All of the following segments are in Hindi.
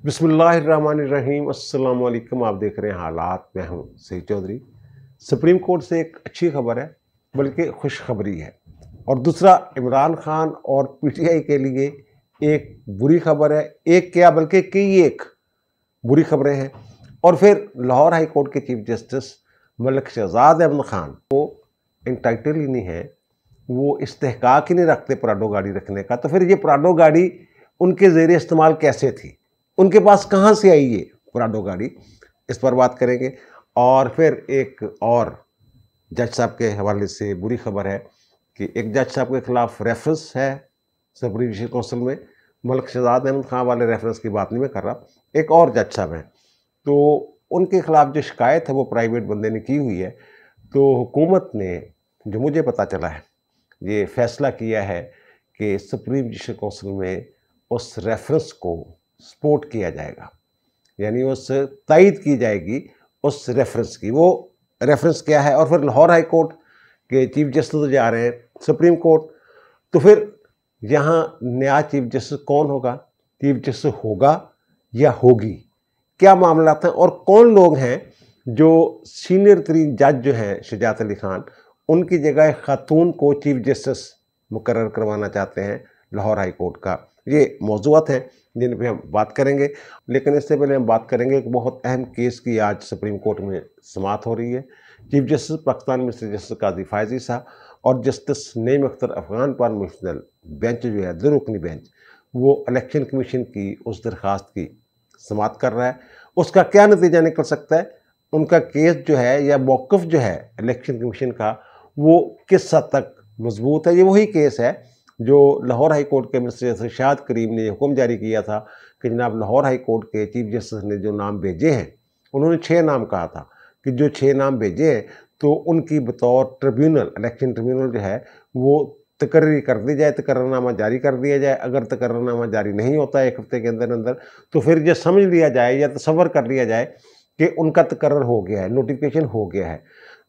बिस्मिल्लाहिर्रहमानिर्रहीम। अस्सलाम वालेकुम। आप देख रहे हैं हालात। मैं हूं सईद चौधरी। सुप्रीम कोर्ट से एक अच्छी खबर है, बल्कि खुशखबरी है। और दूसरा, इमरान खान और पीटीआई के लिए एक बुरी खबर है। एक क्या बल्कि कई एक बुरी खबरें हैं। और फिर लाहौर हाई कोर्ट के चीफ जस्टिस मलिक शहजाद अहमद खान को इंटाइटल ही नहीं है, वो इस्तेहकाक ही नहीं रखते प्राडो गाड़ी रखने का। तो फिर ये प्राडो गाड़ी उनके ज़ेरे इस्तेमाल कैसे थी, उनके पास कहाँ से आई ये प्राडो गाड़ी, इस पर बात करेंगे। और फिर एक और जज साहब के हवाले से बुरी खबर है कि एक जज साहब के खिलाफ रेफरेंस है सुप्रीम जुडिशल काउंसिल में। मलिक शहजाद अहमद खान वाले रेफरेंस की बात नहीं मैं कर रहा, एक और जज साहब हैं, तो उनके खिलाफ जो शिकायत है वो प्राइवेट बंदे ने की हुई है। तो हुकूमत ने, जो मुझे पता चला है, ये फैसला किया है कि सुप्रीम जुडिशल काउंसिल में उस रेफरेंस को सपोर्ट किया जाएगा, यानी उस तायद की जाएगी उस रेफरेंस की। वो रेफरेंस क्या है? और फिर लाहौर हाई कोर्ट के चीफ जस्टिस जा रहे हैं सुप्रीम कोर्ट, तो फिर यहाँ नया चीफ जस्टिस कौन होगा? चीफ जस्टिस होगा या होगी? क्या मामला था और कौन लोग हैं जो सीनियर तरीन जज जो हैं शुजात अली खान, उनकी जगह एक खातून को चीफ जस्टिस मुकर्रर करवाना चाहते हैं लाहौर हाई कोर्ट का? ये मौज़ूआत हैं जिन पे हम बात करेंगे। लेकिन इससे पहले हम बात करेंगे एक बहुत अहम केस की। आज सुप्रीम कोर्ट में समाअत हो रही है। चीफ जस्टिस पाकिस्तान में से जस्टिस काजी फायजी साहब और जस्टिस नईम अख्तर अफगान पर मुश्तमिल बेंच जो है, 2 रुकनी बेंच, वो इलेक्शन कमीशन की उस दरख्वास्त की समाअत कर रहा है। उसका क्या नतीजा निकल सकता है, उनका केस जो है या मौक़िफ़ जो है इलेक्शन कमीशन का, वो किस हद तक मजबूत है? ये वही केस है जो लाहौर हाई कोर्ट के मिनिस्टर शाद करीम ने हुक्म जारी किया था कि जनाब लाहौर हाई कोर्ट के चीफ जस्टिस ने जो नाम भेजे हैं, उन्होंने 6 नाम कहा था कि जो 6 नाम भेजे हैं तो उनकी बतौर ट्रिब्यूनल, इलेक्शन ट्रिब्यूनल जो है वो तकर्री कर दी जाए, तकर्रनामा जारी कर दिया जाए। अगर तकर्रनामा जारी नहीं होता है 1 हफ्ते के अंदर अंदर, तो फिर ये समझ लिया जाए या तसव्वुर कर लिया जाए कि उनका तकर्रर हो गया है, नोटिफिकेशन हो गया है।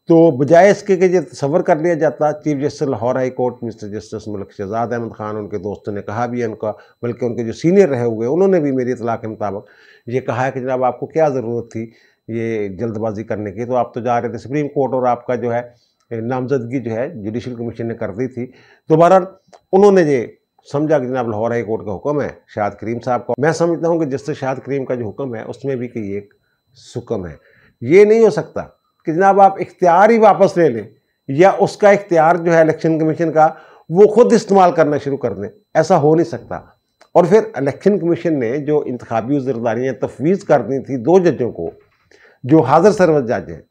तो बजाय इसके कि ये तसव्वुर कर लिया जाता, chief justice Lahore high court mister justice Malik Shahzad Ahmad Khan, उनके दोस्तों ने कहा भी है उनका, बल्कि उनके जो सीनियर रहे हुए उन्होंने भी मेरी इतला के मुताबिक ये कहा है कि जनाब आपको क्या ज़रूरत थी ये जल्दबाजी करने की, तो आप तो जा रहे थे सुप्रीम कोर्ट और आपका जो है नामजदगी जो है जुडिशल कमीशन ने कर दी थी। तो बहरहाल उन्होंने ये समझा कि जनाब लाहौर हाई कोर्ट का हुक्म है शाद करीम साहब का। मैं समझता हूँ कि जस्टिस शाद करीम का जो हुक्म है उसमें भी कोई एक सुकम है। ये नहीं हो सकता कि जनाब आप इख्तियार ही वापस ले लें या उसका इख्तियार जो है इलेक्शन कमीशन का वो खुद इस्तेमाल करना शुरू कर दें। ऐसा हो नहीं सकता। और फिर इलेक्शन कमीशन ने जो इंतखाबी ज़िम्मेदारियाँ तफवीज़ कर दी थी 2 जजों को जो हाजिर सरवत जज हैं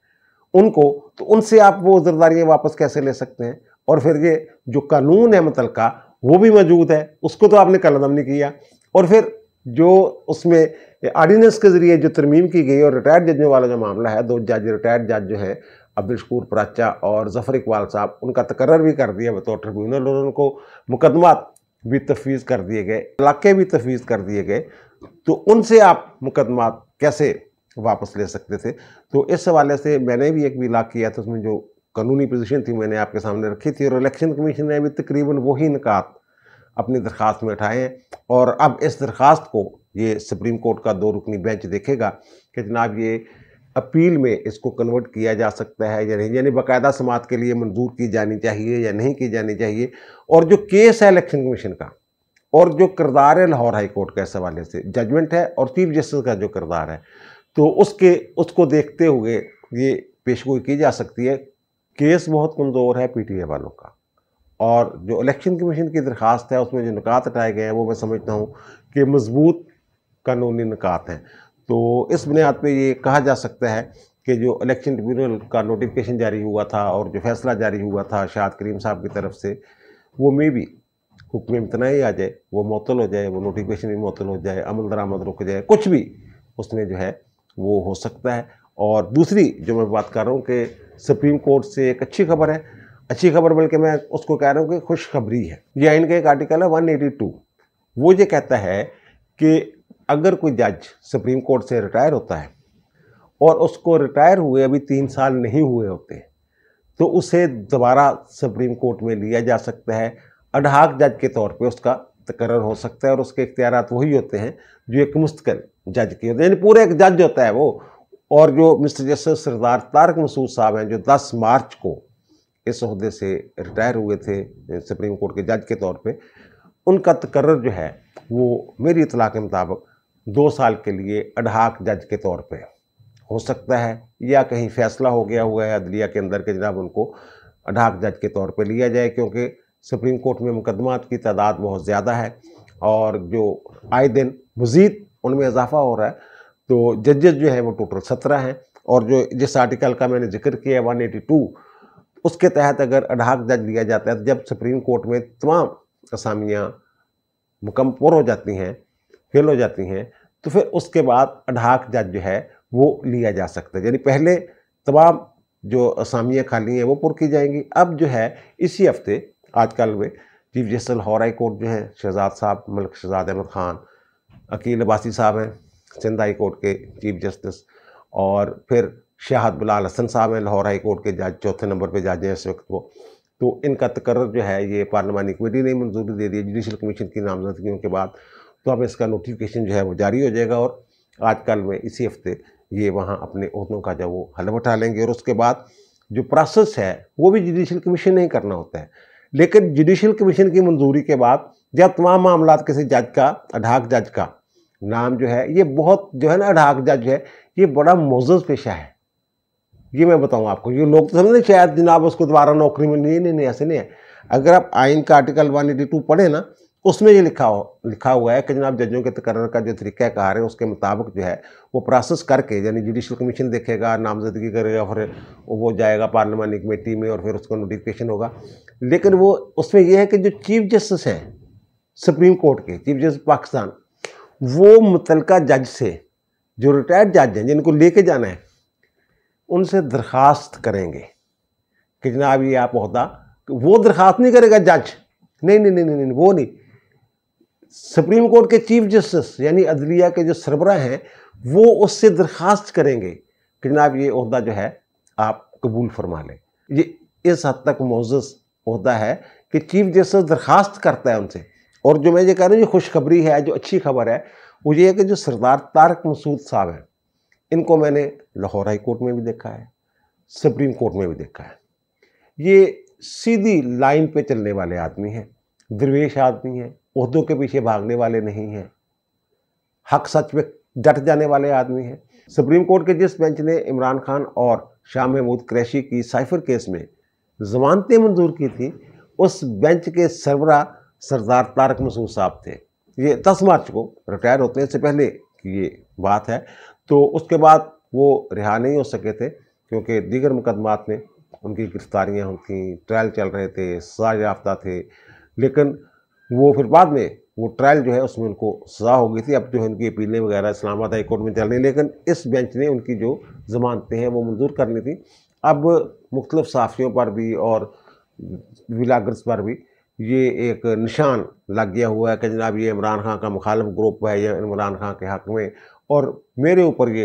उनको, तो उनसे आप वो ज़िम्मेदारियाँ वापस कैसे ले सकते हैं? और फिर ये जो कानून है मुतलका वो भी मौजूद है, उसको तो आपने कलअदम नहीं किया। और फिर जो उसमें आर्डिनेंस के ज़रिए जो तरमीम की गई और रिटायर्ड जजों वाला जो मामला है, 2 जज रिटायर्ड जज जो हैं अब्दुल शकूर पराचा और ज़फ़र इकबाल साहब, उनका तकर्रर भी कर दिया बतौर ट्रिब्यूनल और उनको मुकदमात भी तफवीज़ कर दिए गए, इलाके भी तफवीज़ कर दिए गए। तो उनसे आप मुकदमात कैसे वापस ले सकते थे? तो इस हवाले से मैंने भी एक इलाक़ किया था, उसमें जो कानूनी पोजीशन थी मैंने आपके सामने रखी थी। और इलेक्शन कमीशन ने भी तकरीबन वही निकात अपनी दरख्वास्त में उठाए हैं। और अब इस दरख्वास्त को ये सुप्रीम कोर्ट का 2 रुकनी बेंच देखेगा कि जनाब ये अपील में इसको कन्वर्ट किया जा सकता है या नहीं, यानी बाकायदा समाअत के लिए मंजूर की जानी चाहिए या नहीं की जानी चाहिए। और जो केस है इलेक्शन कमीशन का और जो किरदार है लाहौर हाई कोर्ट का, इस हवाले से जजमेंट है और चीफ जस्टिस का जो किरदार है, तो उसको देखते हुए ये पेशगोई की जा सकती है। केस बहुत कमज़ोर है पीटीआई वालों का, और जो इलेक्शन कमीशन की दरख्वास्त है उसमें जो निकात हटाए गए हैं वो मैं समझता हूँ कि मजबूत कानूनी निकात हैं। तो इस बुनियाद पे ये कहा जा सकता है कि जो इलेक्शन ट्रिब्यूनल का नोटिफिकेशन जारी हुआ था और जो फैसला जारी हुआ था शाद करीम साहब की तरफ से, वो में भी हुक्म इम्तनाई आ जाए, वो मुअत्तल हो जाए, वो नोटिफिकेशन भी मुअत्तल हो जाए, अमल दरामद रुक जाए, कुछ भी उसमें जो है वो हो सकता है। और दूसरी जो मैं बात कर रहा हूँ कि सुप्रीम कोर्ट से एक अच्छी खबर है, अच्छी खबर बल्कि मैं उसको कह रहा हूँ कि खुशखबरी है। ये आइन का एक आर्टिकल है 182, वो ये कहता है कि अगर कोई जज सुप्रीम कोर्ट से रिटायर होता है और उसको रिटायर हुए अभी 3 साल नहीं हुए होते, तो उसे दोबारा सुप्रीम कोर्ट में लिया जा सकता है। अडहाक जज के तौर पे उसका तकर्रर हो सकता है और उसके इख्तियारात वही होते हैं जो एक मुस्तकिल जज की होती है, यानी पूरा एक जज होता है वो। और जो मिस्टर जस्टिस सरदार तारक मसूद साहब हैं, जो 10 मार्च को इस ओहदे से रिटायर हुए थे सुप्रीम कोर्ट के जज के तौर पे, उनका तकर्रर जो है वो मेरी इतला के मुताबिक 2 साल के लिए अडहाक जज के तौर पे हो सकता है, या कहीं फैसला हो गया हुआ है अदलिया के अंदर के जनाब उनको अडहाक जज के तौर पे लिया जाए, क्योंकि सुप्रीम कोर्ट में मुकदमात की तादाद बहुत ज़्यादा है और जो आए दिन मज़ीद उनमें इजाफा हो रहा है। तो जजेस जो है वो टोटल 17 हैं, और जो जिस आर्टिकल का मैंने जिक्र किया 182, उसके तहत अगर अडहाक जज लिया जाता है तो जब सुप्रीम कोर्ट में तमाम असामियाँ मुकम्मल हो जाती हैं, फेल हो जाती हैं, तो फिर उसके बाद अडहाक जज जो है वो लिया जा सकता है। यानी पहले तमाम जो असामियाँ खाली हैं वो पुर की जाएंगी। अब जो है इसी हफ्ते आजकल में chief justice Lahore high court जो है शहजाद साहब, मलिक शहजाद अहमद ख़ान, अकील अब्बासी साहब हैं सिंध हाई कोर्ट के चीफ जस्टिस, और फिर शाहद बिलाल हसन साहब हैं लाहौर हाई कोर्ट के जज, चौथे नंबर पे जज हैं इस वक्त वो। तो इनका तकर्रर जो है ये पार्लिमानी कमेटी ने मंजूरी दे दी जुडिशल कमीशन की नामजदगियों के बाद। तो अब इसका नोटिफिकेशन जो है वो जारी हो जाएगा और आजकल में इसी हफ्ते ये वहाँ अपने ओहदों का जब वो हल उठा लेंगे। और उसके बाद जो प्रोसेस है वो भी जुडिशल कमीशन नहीं करना होता है, लेकिन जुडिशल कमीशन की मंजूरी के बाद जब तमाम मामला किसी जज का, अडहाक जज का नाम जो है, ये बहुत जो है ना, अडहाक जज है ये बड़ा मोअज़्ज़ज़ पेशा है। ये मैं बताऊँ आपको, ये लोग तो समझते शायद जनाब उसको दोबारा नौकरी में, नहीं ऐसे नहीं है। अगर आप आइन का आर्टिकल 182 पढ़े ना, उसमें ये लिखा हुआ है कि जनाब जजों के तकर्रर का जो तरीक़ाकार है उसके मुताबिक जो है वो प्रोसेस करके, यानी जुडिशल कमीशन देखेगा, नामजदगी करेगा, फिर वो जाएगा पार्लिमानी कमेटी में और फिर उसका नोटिफिकेशन होगा। लेकिन वो उसमें यह है कि जो चीफ जस्टिस हैं सुप्रीम कोर्ट के, चीफ जस्टिस पाकिस्तान, वो मुतलका जज से, जो रिटायर्ड जज हैं जिनको लेके जाना है, उनसे दरख्वास्त करेंगे कि जनाब ये आप ओहदा, वो दरख्वास्त नहीं करेगा जज, नहीं, वो नहीं। सुप्रीम कोर्ट के चीफ जस्टिस यानी अदलिया के जो सरबराह हैं वो उससे दरख्वास्त करेंगे कि जनाब ये ओहदा जो है आप कबूल फरमा लें। ये इस हद तक मोअज़्ज़ज़ ओहदा है कि चीफ जस्टिस दरख्वास्त करता है उनसे। और जो मैं ये कह रहा हूँ ये खुशखबरी है, जो अच्छी खबर है वो ये है कि जो सरदार तारक मसूद साहब हैं, इनको मैंने लाहौर हाई कोर्ट में भी देखा है, सुप्रीम कोर्ट में भी देखा है। ये सीधी लाइन पे चलने वाले आदमी हैं, दरवेश आदमी हैं, ओहदों के पीछे भागने वाले नहीं हैं, हक सच में डट जाने वाले आदमी हैं। सुप्रीम कोर्ट के जिस बेंच ने इमरान खान और शाह महमूद कुरैशी की साइफर केस में जमानतें मंजूर की थी, उस बेंच के सरबराह सरदार तारक मसूद साहब थे। ये 10 मार्च को रिटायर होते हैं, इससे पहले की ये बात है। तो उसके बाद वो रिहा नहीं हो सके थे क्योंकि दीगर मुकदमात में उनकी गिरफ्तारियाँ हुई थी, ट्रायल चल रहे थे, सज़ा याफ्ता थे, लेकिन वो फिर बाद में वो ट्रायल जो है उसमें उनको सज़ा हो गई थी। अब जो है उनकी अपीलें वगैरह इस्लामाबाद हाई कोर्ट में चल रही, लेकिन इस बेंच ने उनकी जो ज़मानतें हैं वो मंजूर कर ली थी। अब मुख्तलिफ सहाफ़ियों पर भी और व्लॉगर्स पर भी ये एक निशान लग गया हुआ है कि जनाब ये इमरान खान का मुखालिफ ग्रुप है या इमरान खान के हक़ में। और मेरे ऊपर ये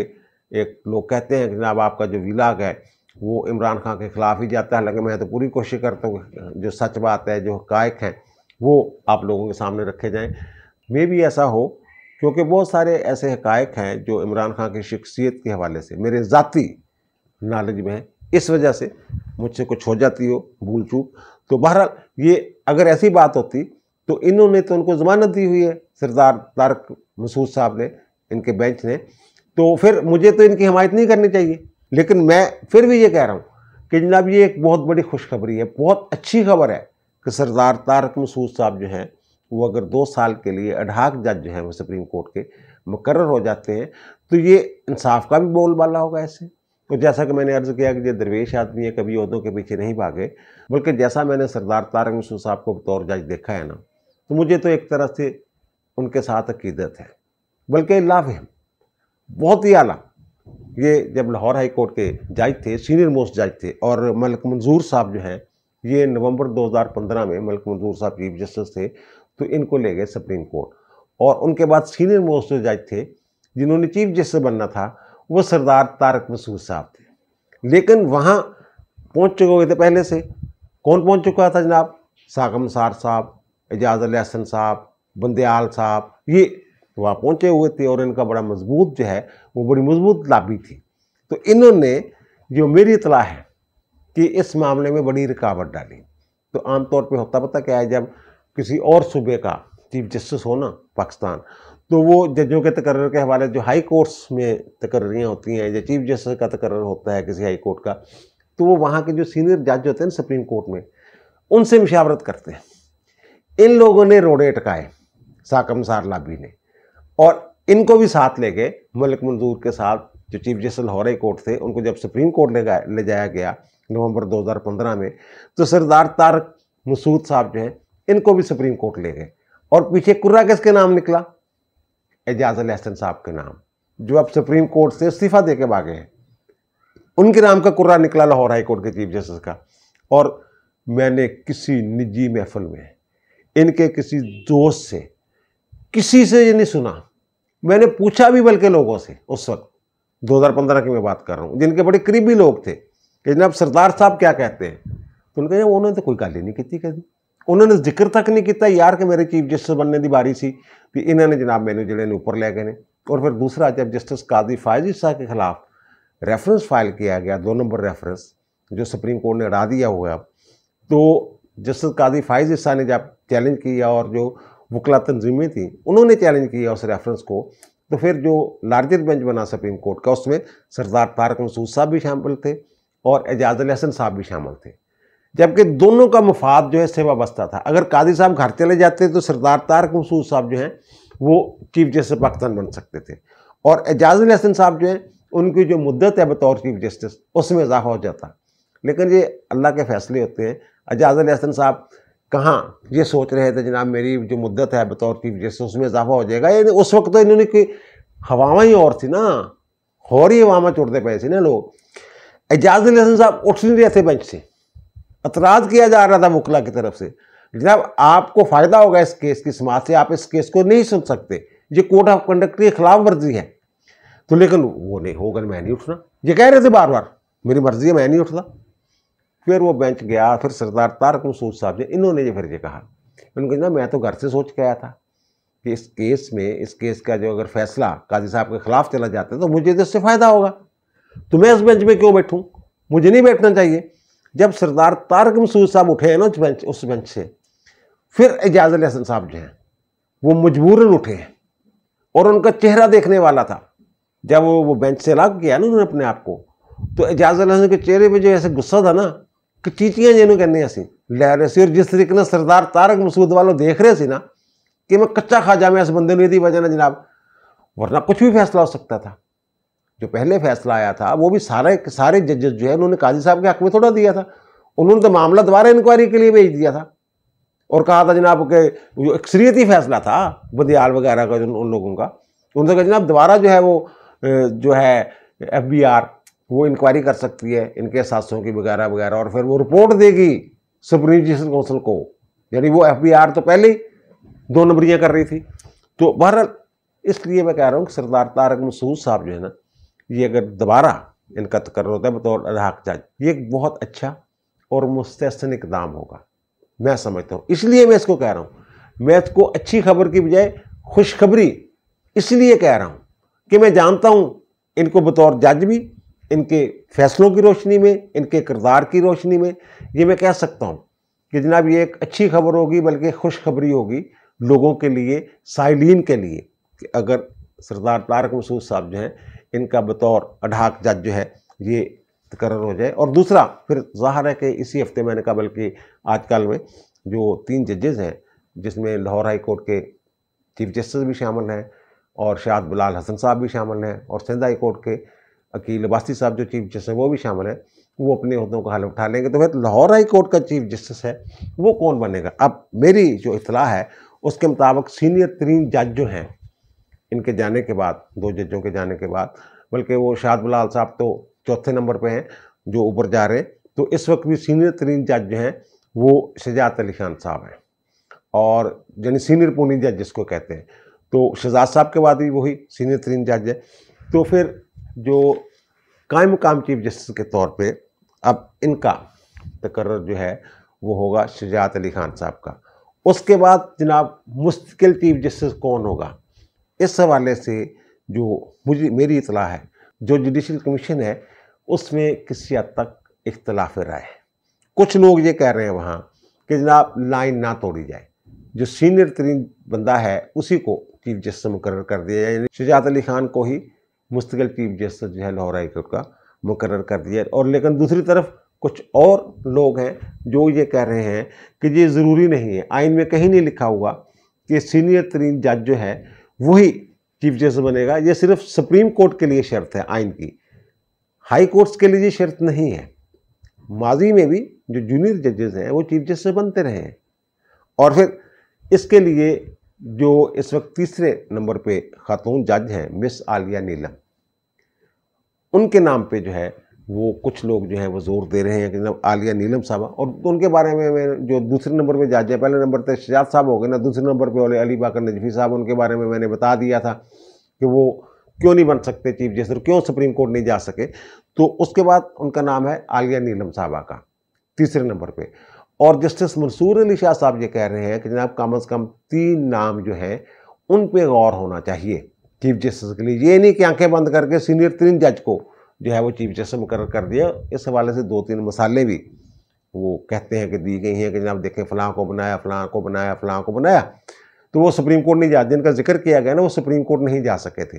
एक लोग कहते हैं कि जनाब आपका जो व्लॉग है वो इमरान खान के ख़िलाफ़ ही जाता है, हालांकि मैं तो पूरी कोशिश करता हूँ जो सच बात है, जो हक़ाइक़ हैं वो आप लोगों के सामने रखे जाएं। मे भी ऐसा हो, क्योंकि बहुत सारे ऐसे हक़ाइक़ हैं जो इमरान खान की शख्सियत के हवाले से मेरे ज़ाती नॉलेज में है, इस वजह से मुझसे कुछ हो जाती हो भूल चूक। तो बहरहाल ये अगर ऐसी बात होती तो इन्होंने तो उनको ज़मानत दी हुई है सरदार तारक मसूद साहब ने, इनके बेंच ने, तो फिर मुझे तो इनकी हिमायत नहीं करनी चाहिए। लेकिन मैं फिर भी ये कह रहा हूँ कि जनाब ये एक बहुत बड़ी खुशखबरी है, बहुत अच्छी खबर है कि सरदार तारक मसूद साहब जो हैं वो अगर 2 साल के लिए अडहाक जज जो हैं वो सुप्रीम कोर्ट के मुकर्रर हो जाते हैं तो ये इंसाफ का भी बोलबाला होगा ऐसे। तो जैसा कि मैंने अर्ज़ किया कि ये दरवेश आदमी है, कभी ओहदों के पीछे नहीं भागे, बल्कि जैसा मैंने सरदार तारक मसूद साहब को बतौर जज देखा है ना, तो मुझे तो एक तरह से उनके साथ अकीदत है, बल्कि लव है, बहुत ही आला। ये जब लाहौर हाई कोर्ट के जज थे, सीनियर मोस्ट जज थे, और मलिक मंजूर साहब जो हैं ये नवंबर 2015 में मलिक मंजूर साहब चीफ जस्टिस थे, तो इनको ले गए सुप्रीम कोर्ट। और उनके बाद सीनियर मोस्ट जज थे जिन्होंने चीफ जस्टिस बनना था, वो सरदार तारक मसूद साहब थे। लेकिन वहाँ पहुँच चुके हुए थे पहले से। कौन पहुँच चुका था जनाब? सागम सार साहब, एजाज अली हसन साहब, बंदयाल साहब, ये तो वहाँ पहुँचे हुए थे और इनका बड़ा मजबूत जो है वो बड़ी मजबूत लाबी थी। तो इन्होंने जो मेरी इतला है कि इस मामले में बड़ी रुकावट डाली। तो आमतौर पे होता पता क्या है, जब किसी और सूबे का चीफ जस्टिस हो ना पाकिस्तान, तो वो जजों के तकर्रर के हवाले जो हाई कोर्ट्स में तकर्रियाँ होती हैं या चीफ जस्टिस का तकर्रर होता है किसी हाई कोर्ट का, तो वो वहाँ के जो सीनियर जज होते हैं ना सुप्रीम कोर्ट में, उनसे मुशावरत करते हैं। इन लोगों ने रोड़े अटकाए साकम सार लाबी ने, और इनको भी साथ ले गए मलिक मंजूर के साथ, जो chief justice Lahore high court थे। उनको जब सुप्रीम कोर्ट ले जाया गया नवंबर 2015 में, तो सरदार तारक मसूद साहब जो हैं इनको भी सुप्रीम कोर्ट ले गए, और पीछे कुर्रा किसके नाम निकला? एजाज अल एहसन साहब के नाम, जो अब सुप्रीम कोर्ट से इस्तीफा दे के भागे हैं। उनके नाम का कुर्रा निकला लाहौर हाई कोर्ट के चीफ जस्टिस का। और मैंने किसी निजी महफिल में इनके किसी दोस्त से, किसी से ये नहीं सुना। मैंने पूछा भी बल्कि लोगों से, उस वक्त 2015 की मैं बात कर रहा हूँ, जिनके बड़े करीबी लोग थे, कि जनाब सरदार साहब क्या कहते हैं। तो उनके उन्होंने तो कोई गल ही नहीं की कभी, उन्होंने जिक्र तक नहीं किया यार कि मेरे चीफ जस्टिस बनने की बारी सी, कि इन्होंने जनाब मैंने जिले ने ऊपर ले गए ने। और फिर दूसरा, जब जस्टिस काजी फायज ईसा के खिलाफ रेफरेंस फाइल किया गया, 2 नंबर रेफरेंस, जो सुप्रीम कोर्ट ने हटा दिया हुआ अब, तो जस्टिस काजी फायज ईसा ने जब चैलेंज किया और जो वकला तंजीमें थी उन्होंने चैलेंज किया उस रेफरेंस को, तो फिर जो लार्जर बेंच बना सुप्रीम कोर्ट का, उसमें सरदार तारक मसूद साहब भी शामिल थे और एजाज अल एहसन साहब भी शामिल थे। जबकि दोनों का मफाद जो है से वाबस्ता था। अगर कादी साहब घर चले जाते तो सरदार तारक मसूद साहब जो हैं वो चीफ जस्टिस पाकिस्तान बन सकते थे, और एजाज अल एहसन साहब जो हैं उनकी जो मुद्दत है बतौर चीफ जस्टिस उसमें इजाफा हो जाता। लेकिन ये अल्लाह के फैसले होते हैं। एजाज अल एहसन साहब कहाँ ये सोच रहे थे जनाब मेरी जो मुद्दत है बतौर चीफ जस्टिस उसमें इजाफा हो जाएगा। ये उस वक्त तो इन्होंने कोई हवावां ही और थी ना, और ही हवावां चुड़ते पे थे ना लोग। एजाज अल एहसन साहब उठ नहीं रहे थे बेंच से, एतराज़ किया जा रहा था वकला की तरफ से, जनाब आपको फ़ायदा होगा इस केस की समाज से, आप इस केस को नहीं सुन सकते, ये कोड ऑफ कंडक्ट की खिलाफ वर्जी है। तो लेकिन वो नहीं होगा, मैं नहीं उठना, ये कह रहे थे बार बार मेरी मर्जी है, मैं नहीं उठता। फिर वो बेंच गया, फिर सरदार तारक मसूद साहब ने इन्होंने ये फिर ये कहा, उन्होंने कहा मैं तो घर से सोच के आया था कि इस केस में, इस केस का जो अगर फैसला काजी साहब के खिलाफ चला जाता है तो मुझे तो इससे फ़ायदा होगा, तो मैं इस बेंच में क्यों बैठूँ, मुझे नहीं बैठना चाहिए। जब सरदार तारक मसूद साहब उठे हैं ना उस बेंच से, फिर एजाज अल एहसन साहब जो हैं वो मजबूरन उठे हैं, और उनका चेहरा देखने वाला था। जब वो बेंच से अलग किया ना उन्होंने अपने आप को, तो एजाज अल एहसन के चेहरे पे जो ऐसे गुस्सा था ना कि चीटियाँ जिन्होंने कहने असी लै रहे सी, और जिस तरीके ने सरदार तारक मसूद वालों देख रहे थे ना कि मैं कच्चा खा जा, मैं इस बंदे ने यदि वजह ना जनाब, वरना कुछ भी फैसला हो सकता था। जो पहले फैसला आया था वो भी सारे जजेस जो है उन्होंने काजी साहब के हक में थोड़ा दिया था, उन्होंने तो मामला दोबारा इंक्वायरी के लिए भेज दिया था और कहा था जनाब के जो अक्सरियती फैसला था बदियाल वगैरह का उन लोगों का, उनसे कहा जनाब दोबारा जो है वो जो है FBR वो इंक्वायरी कर सकती है इनके साथियों की वगैरह वगैरह, और फिर वो रिपोर्ट देगी सुप्रीम जुडिशल काउंसिल को। यानी वो FBR तो पहले ही 2 नंबरियाँ कर रही थी। तो बहरहाल इसलिए मैं कह रहा हूँ कि सरदार तारक मसूद साहब जो है ना, ये अगर दोबारा इनका तकर्रुर होता है बतौर अल्हाक जज, ये एक बहुत अच्छा और मुस्तहसन इक़दाम होगा, मैं समझता हूँ। इसलिए मैं इसको कह रहा हूँ, मैं इसको अच्छी खबर की बजाय खुशखबरी इसलिए कह रहा हूँ कि मैं जानता हूँ इनको बतौर जज भी, इनके फैसलों की रोशनी में, इनके किरदार की रोशनी में, ये मैं कह सकता हूँ कि जनाब ये एक अच्छी खबर होगी, बल्कि खुशखबरी होगी लोगों के लिए, साइलीन के लिए, कि अगर सरदार तारक मसूद साहब जो हैं इनका बतौर अढाक जज जो है ये तकर्रर हो जाए। और दूसरा फिर ज़ाहिर है कि इसी हफ्ते मैंने कहा, बल्कि आजकल में जो 3 जजेज़ हैं जिसमें लाहौर हाई कोर्ट के चीफ जस्टिस भी शामिल हैं और शाद बिलाल हसन साहब भी शामिल हैं, और सिंध हाई कोर्ट के अकील अब्बासी साहब जो चीफ जस्टिस हैं वो भी शामिल हैं, वो अपने ओहदों का हल्फ उठा लेंगे। तो फिर लाहौर हाई कोर्ट का चीफ जस्टिस है वो कौन बनेगा? अब मेरी जो इत्तला है उसके मुताबिक सीनियर तरीन जज जो हैं इनके जाने के बाद, 2 जजों के जाने के बाद, बल्कि वो शाद बिलाल साहब तो चौथे नंबर पे हैं जो ऊपर जा रहे हैं, तो इस वक्त भी सीनियर तरीन जज जो हैं वो शजात अली खान साहब हैं, और यानी सीनियर पूनी जज जिसको कहते हैं, तो शहजाद साहब के बाद भी वही सीनियर तरीन जज है। तो फिर जो कायम मकाम चीफ जस्टिस के तौर पे अब इनका तकर्रर जो है वो होगा शजात अली खान साहब का। उसके बाद जनाब मुस्तकिल चीफ जस्टिस कौन होगा, इस हवाले से जो मुझे मेरी इतला है, जो जुडिशल कमीशन है उसमें किसी हद तक इख्तलाफ राय है। कुछ लोग ये कह रहे हैं वहाँ कि जनाब लाइन ना तोड़ी जाए, जो सीनियर तरीन बंदा है उसी को चीफ जस्टिस मुकर्रर कर दिया जाए, यानी शुजात अली खान को ही मुस्तकिल चीफ जस्टिस जो है लाहौर हाई कोर्ट का मुकर्रर कर दिया। और लेकिन दूसरी तरफ कुछ और लोग हैं जो ये कह रहे हैं कि ये ज़रूरी नहीं है, आइन में कहीं नहीं लिखा हुआ कि सीनियर तरीन जज जो है वही चीफ जस्टिस बनेगा, ये सिर्फ सुप्रीम कोर्ट के लिए शर्त है आइन की, हाई कोर्ट्स के लिए ये शर्त नहीं है। माजी में भी जो जूनियर जजेस हैं वो चीफ जस्टिस बनते रहे हैं। और फिर इसके लिए जो इस वक्त तीसरे नंबर पे खातून जज हैं मिस आलिया नीलम, उनके नाम पे जो है वो कुछ लोग जो है वो जोर दे रहे हैं कि जनाब आलिया नीलम साहबा, और उनके बारे में मैं जो दूसरे नंबर पे जज है, पहले नंबर पे शजाद साहब हो गए ना, दूसरे नंबर पे अली बाकर नजफी साहब, उनके बारे में मैंने बता दिया था कि वो क्यों नहीं बन सकते चीफ जस्टिस, क्यों सुप्रीम कोर्ट नहीं जा सके। तो उसके बाद उनका नाम है आलिया नीलम साहबा का तीसरे नंबर पे। और जस्टिस मंसूर अली शाह साहब ये कह रहे हैं कि जनाब कम से कम 3 नाम जो हैं उन पे गौर होना चाहिए चीफ जस्टिस के लिए, ये नहीं कि आंखें बंद करके सीनियर 3 जज को जो है वो चीफ जस्टिस मुकर्रर कर दिया। इस हवाले से 2-3 मसाले भी वो कहते हैं कि दी गई हैं कि जनाब देखें फ़लाँ को बनाया, फ़लाँ को बनाया, फ़लाँ को बनाया, तो वो सुप्रीम कोर्ट नहीं जा, जिनका जिक्र किया गया ना वो सुप्रीम कोर्ट नहीं जा सके थे,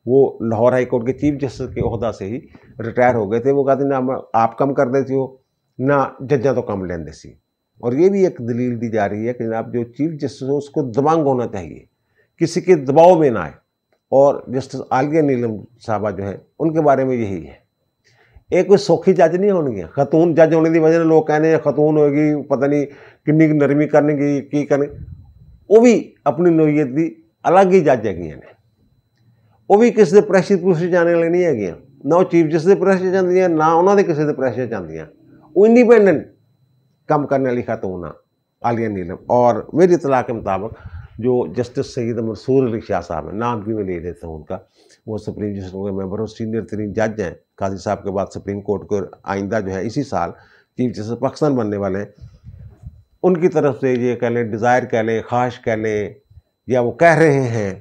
वो लाहौर हाई कोर्ट के चीफ जस्टिस के ओहदा से ही रिटायर हो गए थे। वो कहते ना आप कम कर देती हो ना जजा तो कम लेंदे सी। और ये भी एक दलील दी जा रही है कि जनाब जो चीफ जस्टिस हो उसको दबंग होना चाहिए, किसी के दबाव में ना आए। और जस्टिस आलिया नीलम साहबा जो है उनके बारे में यही है, एक कोई सौखी जज नहीं होनी है। खतून जज होने की वजह लोग कहने खतून होगी पता नहीं किन्नी नरमी करने की करने, वो भी अपनी नोयत की अलग ही जज है, वो भी किसी के प्रैशर प्रूशर जाने वाले नहीं है, ना वो चीफ जस्टिस के प्रैशर जाती ना उन्होंने किसी के प्रैशर जाती, वो इंडिपेंडेंट काम करने वाली खातून है आलिया नीलम। और मेरी इतला के मुताबिक जो जस्टिस सईद मंसूर अली शाह साहब हैं, नाम भी मैं ले देता हूँ उनका, वो सुप्रीम जस्टिस के मेंबर और सीनियर तरीन जज हैं, काजी साहब के बाद सुप्रीम कोर्ट को आइंदा जो है इसी साल चीफ जस्टिस पाकिस्तान बनने वाले हैं। उनकी तरफ से ये कह लें, डिज़ायर कह लें, ख्वाहिश कह लें, या वो कह रहे हैं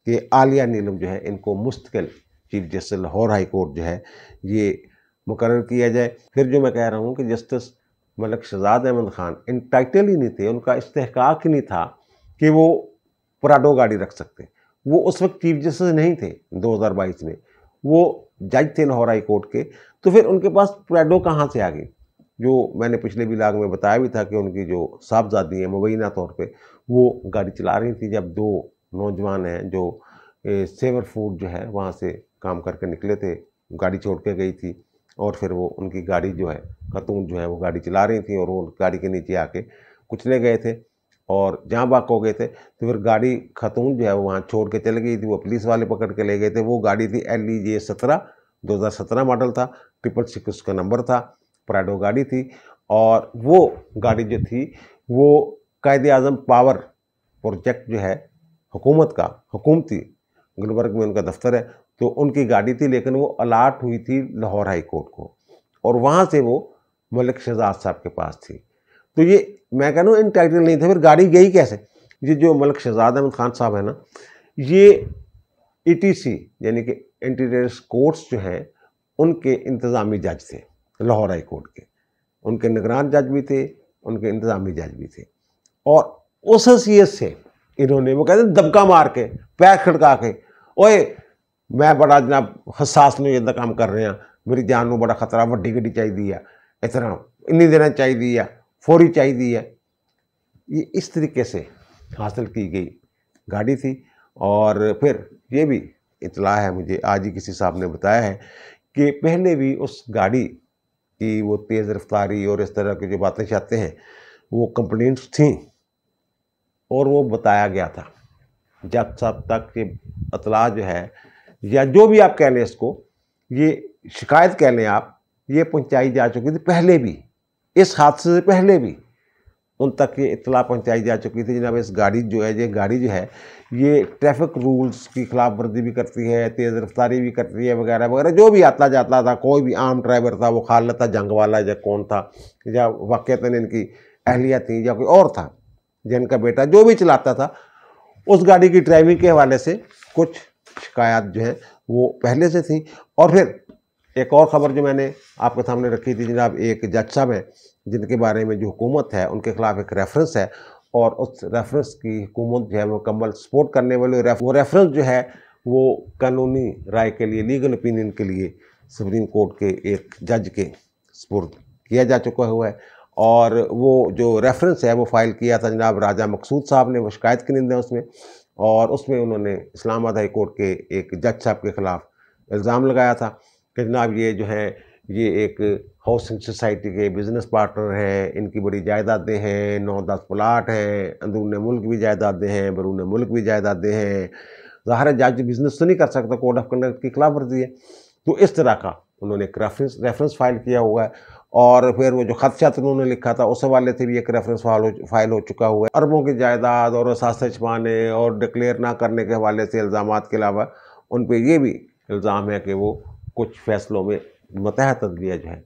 कि आलिया नीलम जो है इनको मुस्तकिल chief justice Lahore high court जो है ये मुकर्रर किया जाए। फिर जो मैं कह रहा हूँ कि जस्टिस मलिक शहजाद अहमद ख़ान इंटाइटल ही नहीं थे, उनका इस्तेहकाक ही नहीं था कि वो पराडो गाड़ी रख सकते। वो उस वक्त चीफ जस्टिस नहीं थे 2022 में, वो जज थे लाहौर हाई कोर्ट के, तो फिर उनके पास पराडो कहाँ से आ गई। जो मैंने पिछले विलाग में बताया भी था कि उनकी जो साहबजादी हैं मुबैना तौर पे वो गाड़ी चला रही थी जब 2 नौजवान हैं जो सेवर फूड जो है वहाँ से काम करके निकले थे, गाड़ी छोड़ के गई थी, और फिर वो उनकी गाड़ी जो है खातून जो है वो गाड़ी चला रही थी और वो गाड़ी के नीचे आके कुचले गए थे और जहाँ बाक हो गए थे। तो फिर गाड़ी खातून जो है वो वहाँ छोड़ के चली गई थी, वो पुलिस वाले पकड़ के ले गए थे। वो गाड़ी थी LEJ 17 2017 मॉडल था, 666 उसका नंबर था, प्राडो गाड़ी थी। और वो गाड़ी जो थी वो कायदे आज़म पावर प्रोजेक्ट जो है हुकूमत का, हुकूमती गुलबर्ग में उनका दफ्तर है, तो उनकी गाड़ी थी, लेकिन वो अलाट हुई थी लाहौर हाई कोर्ट को और वहाँ से वो मलिक शहजाद साहब के पास थी। तो ये मैं कह रहा हूँ इनटाइटल नहीं थे, फिर गाड़ी गई कैसे। ये जो मलिक शहजाद अहमद ख़ान साहब है ना, ये ETC यानी कि एंटी टेररिस्ट कोर्ट्स जो हैं उनके इंतज़ामी जज थे लाहौर हाई कोर्ट के, उनके निगरान जज भी थे, उनके इंतज़ामी जज भी थे। और उस हैसियत से इन्होंने वो कहते दबका मार के पैर खड़का के, ओए मैं बड़ा जनाब हसास नहीं इदा काम कर रहे हैं, मेरी जान में बड़ा खतरा, वड्डी गड्डी चाहिए है, इतना इन्नी देना चाहिए है, फौरी चाहिए है। ये इस तरीके से हासिल की गई गाड़ी थी। और फिर ये भी इतला है मुझे, आज ही किसी साहब ने बताया है कि पहले भी उस गाड़ी की वो तेज़ रफ्तारी और इस तरह की जो बातें चाहते हैं वो कंप्लेंट्स थी और वो बताया गया था जब साहब तक कि इतला जो है या जो भी आप कह लें इसको, ये शिकायत कह लें आप, ये पहुंचाई जा चुकी थी पहले भी, इस हादसे से पहले भी उन तक ये इतला पहुंचाई जा चुकी थी। जनाब इस गाड़ी जो है ये ट्रैफिक रूल्स की खिलाफ वर्जी भी करती है, तेज़ रफ्तारी भी करती है वगैरह वगैरह। जो भी आता जाता था, कोई भी आम ड्राइवर था, वो खालिद था जंग वाला या कौन था, या वाक़तन इनकी अहलिया थी या कोई और था जिनका बेटा, जो भी चलाता था उस गाड़ी की ड्राइविंग के हवाले से कुछ शिकायत जो है वो पहले से थी। और फिर एक और ख़बर जो मैंने आपके सामने रखी थी जनाब, एक जज साहब हैं जिनके बारे में जो हुकूमत है उनके ख़िलाफ़ एक रेफरेंस है, और उस रेफरेंस की हुकूमत जो है वो मुकम्मल सपोर्ट करने वाले वो रेफरेंस जो है वो कानूनी राय के लिए, लीगल ओपिनियन के लिए सुप्रीम कोर्ट के एक जज के सपुर्द किया जा चुका हुआ है। और वो जो रेफरेंस है वो फ़ाइल किया था जनाब राजा मकसूद साहब ने, वो शिकायत करिंदे हैं उसमें, और उसमें उन्होंने इस्लामाबाद हाई कोर्ट के एक जज साहब के ख़िलाफ़ इल्ज़ाम लगाया था कि जनाब ये जो है ये एक हाउसिंग सोसाइटी के बिज़नेस पार्टनर हैं, इनकी बड़ी जायदादें हैं, 9-10 प्लाट हैं, अंदरून मुल्क भी जायदादें हैं, बैरून मुल्क भी जायदादें हैं। ज़ाहिर है जज बिज़नेस तो नहीं कर सकता, कोड ऑफ कंडक्ट की खिलाफ वर्जी है। तो इस तरह का उन्होंने एक रेफरेंस फाइल किया हुआ है। और फिर वो जो खदशात उन्होंने लिखा था उस हवाले से भी एक रेफरेंस फाइल हो चुका हुआ है। अरबों की जायदाद और असासे छुपाने और डिक्लेयर ना करने के हवाले से इल्ज़ामात के अलावा उन पर यह भी इल्ज़ाम है कि वो कुछ फैसलों में मतहत अदलिया जो है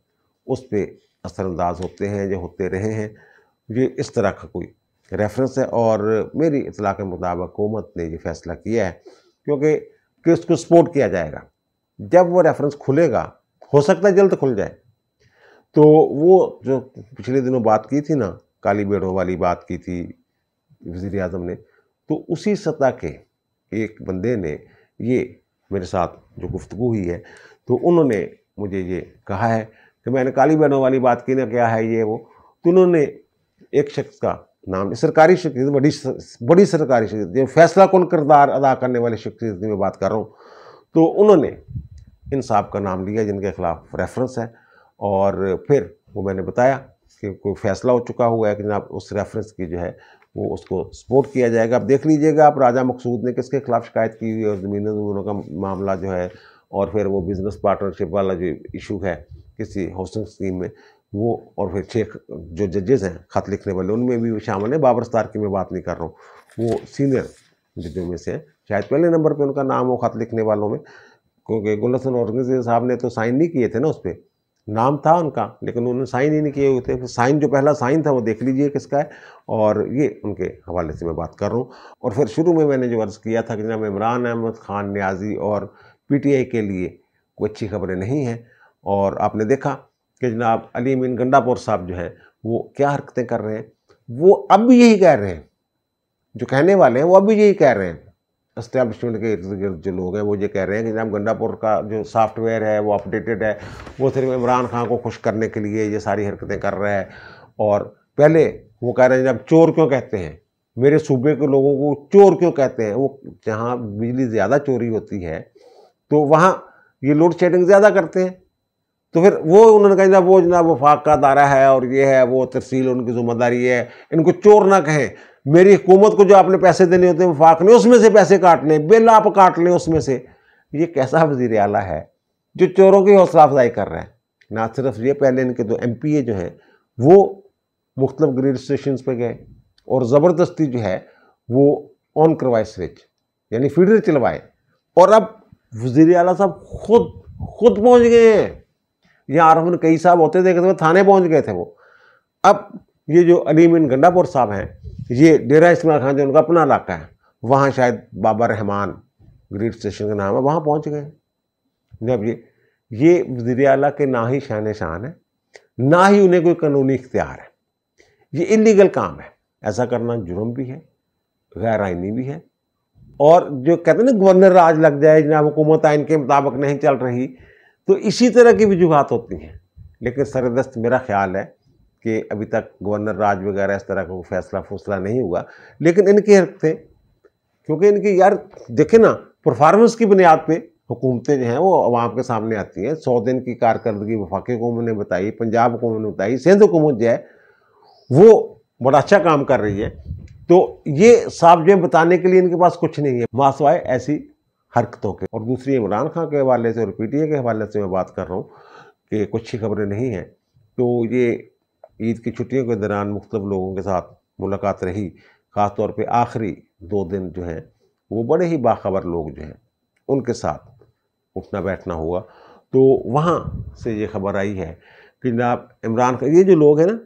उस पर असरअंदाज होते हैं, जो होते रहे हैं। ये इस तरह का कोई रेफरेंस है, और मेरी इतला के मुताबिक हुकूमत ने ये फैसला किया है क्योंकि उसको सपोर्ट किया जाएगा। जब वो रेफरेंस खुलेगा, हो सकता है जल्द खुल जाए, तो वो जो पिछले दिनों बात की थी ना, काली बेड़ों वाली बात की थी वज़ीर आज़म ने, तो उसी सतह के एक बंदे ने ये मेरे साथ जो गुफ्तगू हुई है, तो उन्होंने मुझे ये कहा है कि मैंने काली बेड़ों वाली बात की ना, क्या है ये वो, तो उन्होंने एक शख्स का नाम, सरकारी शख्सियत, बड़ी सरकारी शख्सियत, जो फैसला कौन किरदार अदा करने वाले शख्सियत की मैं बात कर रहा हूँ, तो उन्होंने इन साहब का नाम लिया जिनके खिलाफ रेफरेंस है। और फिर वो मैंने बताया कि कोई फ़ैसला हो चुका हुआ है कि जनाब उस रेफरेंस की जो है वो उसको सपोर्ट किया जाएगा। अब देख लीजिएगा आप, राजा मकसूद ने किसके खिलाफ शिकायत की हुई है, और ज़मीनों का मामला जो है, और फिर वो बिज़नेस पार्टनरशिप वाला जो इशू है किसी हाउसिंग स्कीम में वो, और फिर 6 जो जजेज़ हैं ख़त लिखने वाले उनमें भी शामिल है। बाबर स्तार की मैं बात नहीं कर रहा हूँ, वो सीनियर जजों में से हैं, शायद पहले नंबर पर उनका नाम हो ख़त लिखने वालों में, क्योंकि गुलहसन औरंगज़ेब साहब ने तो साइन नहीं किए थे ना, उस पर नाम था उनका लेकिन उन्होंने साइन ही नहीं किए हुए थे। साइन जो पहला साइन था वो देख लीजिए किसका है, और ये उनके हवाले से मैं बात कर रहा हूँ। और फिर शुरू में मैंने जो अर्ज़ किया था कि जनाब इमरान अहमद ख़ान न्याज़ी और पीटीआई के लिए कोई अच्छी खबरें नहीं हैं, और आपने देखा कि जनाब अली अमीन गंडापुर साहब जो हैं वो क्या हरकतें कर रहे हैं। वो अब भी यही कह रहे हैं, जो कहने वाले हैं वो अब भी यही कह रहे हैं, एस्टैब्लिशमेंट के इर्द गिर्द जो लोग हैं वो ये कह रहे हैं कि जनाब गंडापुर का जो सॉफ्टवेयर है वो अपडेटेड है, वो सिर्फ इमरान खान को खुश करने के लिए ये सारी हरकतें कर रहा है। और पहले वो कह रहे हैं जनाब चोर क्यों कहते हैं, मेरे सूबे के लोगों को चोर क्यों कहते हैं, वो जहाँ बिजली ज़्यादा चोरी होती है तो वहाँ ये लोड शेडिंग ज़्यादा करते हैं। तो फिर वो उन्होंने कहा जनाब वो वफाक का दायरा है और ये है वो तरसील उनकी ज़िम्मेदारी है, इनको चोर ना कहें। मेरी हुकूमत को जो आपने पैसे देने होते हैं वफाक ने उसमें से पैसे काट लें, बिल आप काट लें उसमें से। ये कैसा वज़ीर आला है जो चोरों की हौसला अफजाई कर रहा है। ना सिर्फ ये, पहले इनके तो MPA जो हैं वो मुख्तलिफ ग्रेड स्टेशन पर गए और ज़बरदस्ती जो है वो ऑन करवाए स्विच, यानी फीडर चलवाए, और अब वज़ीर आला साहब खुद पहुँच गए हैं। यहाँ आरफन कई साहब होते थे कि थाने पहुँच गए थे वो। अब ये जो अली अमीन गंडापुर साहब हैं, ये डेरा इस्माइल खान जो उनका अपना इलाका है, वहाँ शायद बाबा रहमान ग्रेड स्टेशन का नाम है, वहाँ पहुँच गए। जब ये वज़ीर आला के ना ही शान शान है, ना ही उन्हें कोई कानूनी इख्तियार है। ये इलीगल काम है, ऐसा करना जुर्म भी है, गैर आइनी भी है। और जो कहते हैं ना गवर्नर राज लग जाए, जनाब हुकूमत आइन के मुताबिक नहीं चल रही, तो इसी तरह की वजूहात होती हैं। लेकिन सरदस्त मेरा ख्याल है कि अभी तक गवर्नर राज वगैरह इस तरह का कोई फैसला नहीं हुआ। लेकिन इनकी हरकतें, क्योंकि इनकी यार देखें ना, परफॉर्मेंस की बुनियाद पे हुकूमतें जो हैं वो अवाम के सामने आती हैं। 100 दिन की कारकर्दगी वफाकी हुकूमत ने बताई, पंजाब हुकूमत ने बताई, सिंध हुकूमत जो है वो बड़ा अच्छा काम कर रही है। तो ये साफ जो बताने के लिए इनके पास कुछ नहीं है मासवाए ऐसी हरकतों के। और दूसरी इमरान खान के हवाले से और PTI के हवाले से मैं बात कर रहा हूँ कि कुछ अच्छी खबरें नहीं हैं। तो ये ईद की छुट्टियों के दौरान मुख्तलिफ लोगों के साथ मुलाकात रही, ख़ास तौर पे आखिरी 2 दिन जो हैं वो बड़े ही बाखबर लोग जो हैं उनके साथ उठना बैठना हुआ। तो वहाँ से ये खबर आई है कि जनाब इमरान खान, ये जो लोग हैं ना,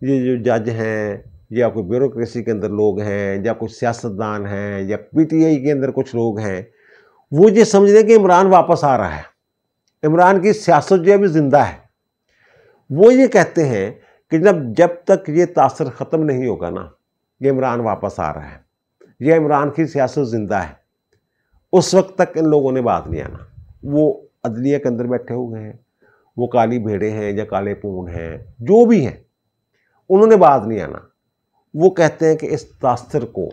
ये जो जज हैं या कोई ब्यूरोक्रेसी के अंदर लोग हैं या कुछ सियासतदान हैं या पीटीआई के अंदर कुछ लोग हैं, वो ये समझ रहे हैं कि इमरान वापस आ रहा है, इमरान की सियासत जो है अभी जिंदा है। वो ये कहते हैं कि जब तक ये तासर ख़त्म नहीं होगा ना, ये इमरान वापस आ रहा है, यह इमरान की सियासत जिंदा है, उस वक्त तक इन लोगों ने बात नहीं आना। वो अदलिया के अंदर बैठे हुए हैं, वो काली भेड़े हैं या काले पून हैं, जो भी हैं, उन्होंने बात नहीं आना। वो कहते हैं कि इस तासर को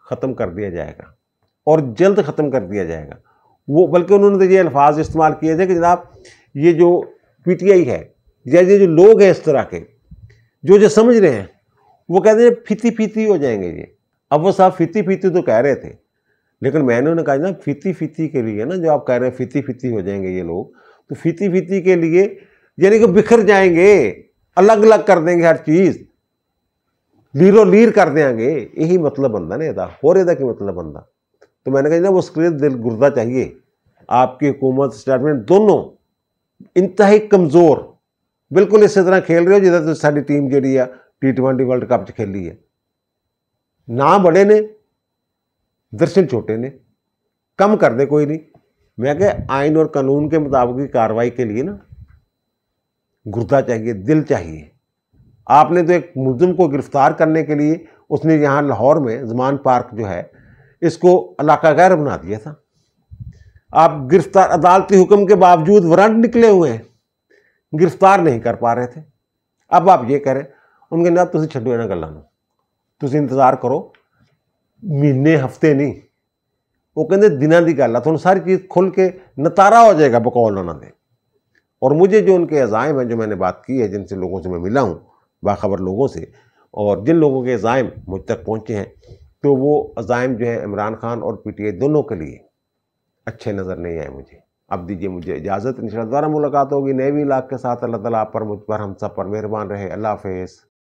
ख़त्म कर दिया जाएगा और जल्द ख़त्म कर दिया जाएगा। वो बल्कि उन्होंने तो ये अल्फाज इस्तेमाल किए थे कि जनाब ये जो पीटीआई है या ये जो लोग हैं इस तरह के जो समझ रहे हैं, वो कहते हैं फीती फीती हो जाएंगे ये। अब वो साहब फीती फीती तो कह रहे थे, लेकिन मैंने उन्हें कहा ना फीती फीती के लिए ना, जो आप कह रहे हैं फीती फीती हो जाएंगे ये लोग, तो फीती फीती के लिए यानी कि बिखर जाएंगे, अलग अलग कर देंगे हर चीज़, लीरो लीर कर देंगे। यही मतलब बनता ना ਇਹਦਾ, ਹੋਰ ਇਹਦਾ ਕੀ मतलब बनता। तो मैंने कहा ना वो उसके लिए दिल गुर्दा चाहिए। आपकी हुकूमत स्टेटमेंट दोनों इंतहाई कमज़ोर, बिल्कुल इस तरह खेल रहे हो जिदा तो साडी टीम जी T20 वर्ल्ड कप च खेली है। ना बड़े ने, दर्शन छोटे ने, कम कर दे कोई नहीं। मैं क्या आइन और कानून के मुताबिक की कार्रवाई के लिए ना गुर्दा चाहिए, दिल चाहिए। आपने तो एक मुलजिम को गिरफ्तार करने के लिए उसने यहाँ लाहौर में ज़मान पार्क जो है इसको इलाका गैर बना दिया था। आप गिरफ्तार, अदालती हुक्म के बावजूद वारंट निकले हुए हैं, गिरफ्तार नहीं कर पा रहे थे। अब आप ये कह रहे हैं, उनके जनाब तुम छड्डो इन्हां गल्लां नूं, तुसीं इंतज़ार करो, महीने हफ्ते नहीं, वो कहते दिनों की गल है, तुहानूं सारी चीज़ खुल के नतारा हो जाएगा बकौल उन्होंने। और मुझे जो उनके अज़ाइम हैं, जो मैंने बात की है, जिनसे लोगों से मैं मिला हूँ, बाखबर लोगों से, और जिन लोगों के अज़ाइम मुझ तक पहुँचे हैं, तो वो अज़ाइम जो है इमरान खान और पीटीआई दोनों के लिए अच्छे नज़र नहीं आए मुझे। अब दीजिए मुझे इजाज़त, इंशाअल्लाह दोबारा मुलाकात होगी नए व्लॉग के साथ। अल्लाह ताला आप पर, मुझ पर, हम सब पर मेहरबान रहे। अल्लाह हाफ़िज़।